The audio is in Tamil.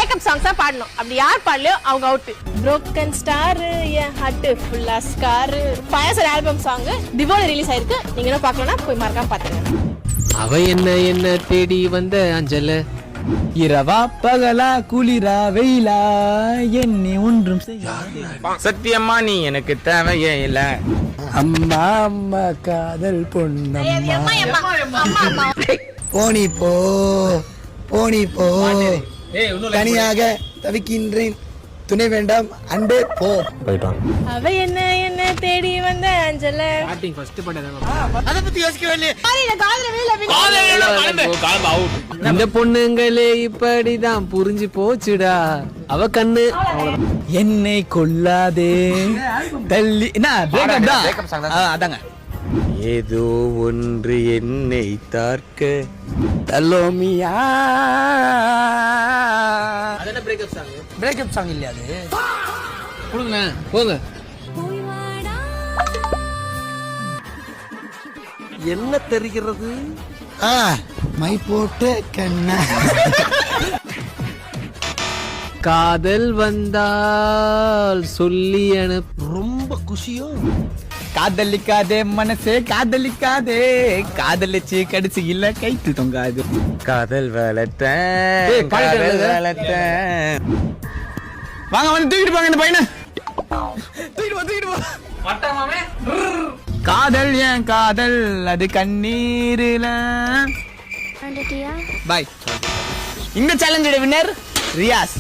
பிரேக்கப் சாங்ஸ் தான் பாடணும். அப்படி யார் பாடலையோ அவங்க அவுட். broken star என் ஹார்ட் ஃபுல்லா ஸ்கார் பயசர் ஆல்பம் சாங் திவாலி ரிலீஸ் ஆயிருக்கு. நீங்க என்ன பார்க்கலனா போய் மறக்காம பாத்துங்க. அவ என்ன தேடி வந்த அஞ்சல இரவா பகலா குளிரா வெயிலா என்னை ஒன்றும் சத்தியம்மா நீ எனக்கு தேவையே இல்ல. அம்மா அம்மா காதல் பொண்ணம்மா போனி போ போனி போ தனியாக தவிக்கின்றேன் துணை வேண்டாம் அன்பே போ போயிட்டான். அவ என்ன தேடி வந்த அஞ்சல ஸ்டார்டிங் ஃபர்ஸ்ட் பண்ணத அத பத்தி யோசிக்கவே இல்லையே. இந்த பொண்ணுங்களே இப்படிதான் புரிஞ்சு போச்சுடா அவ கண்ணு. என்னை கொல்லாதே தள்ளி என்ன பிரேக்கப் தான் அதாங்க. ஏதோ ஒன்று என்னை தார்க்க தலோமியா அதென்ன பிரேக்கப் சாங்? பிரேக்கப் சாங் இல்லையா அது? கொடுங்க போங்க. என்ன தெரிகிறது? மை போட்டு கண்ணா காதல் வந்தால் சொல்லி அனுப்பு. ரொம்ப குஷியோ. காதலிக்காதே மனசே காதலிக்காதே காதலிச்சு கடிச்சு இல்ல கைத்து தொங்காது. காதல் வளர்த்த ஏய், பாடிட்டு காதல் இருங்க. வளர்த்த. வாங்க வந்து தூக்கிட்டு போங்க இந்த பையனை. தூக்கிட்டு போ. காதல் ஏன் காதல் அது கண்ணீரில. பாய். இந்த சேலஞ்சோட வின்னர் ரியாஸ்.